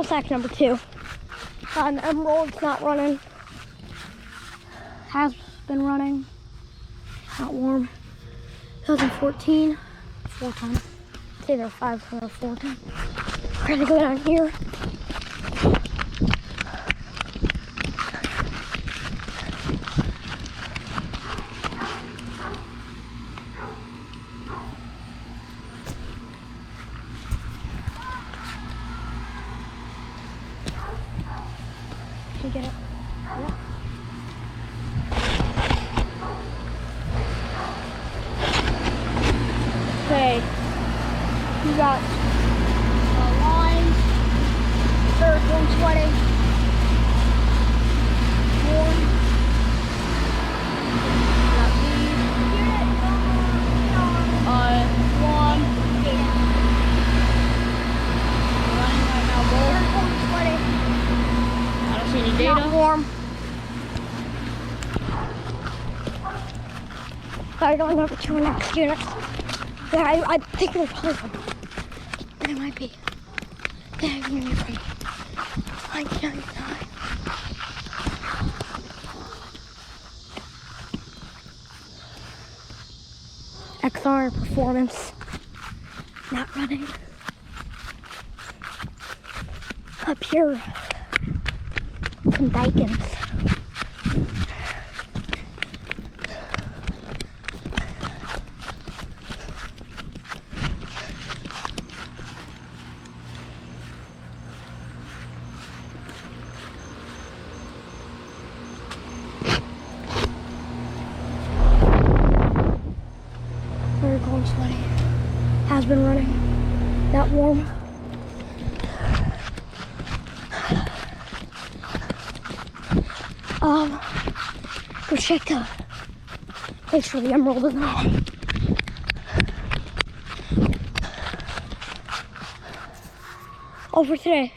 Sack number 2. On Emerald's not running. Has been running. Not warm. 2014. 4 ton. It's either 5 ton or 4 ton. We're gonna go down here. Can you get it? Yeah. Okay, you got lines, circle, sweating, warm, got these, one, running right now, both, sweating, I don't see any data. Not warm. Sorry, going over to our next unit. Yeah, I think they're probably they might be. They're from 1999. XR performance. Not running. Up here, some Daikin's. Very cold and sweaty. Has been running. Not warm. Go check the place for the Emerald as well. All for today.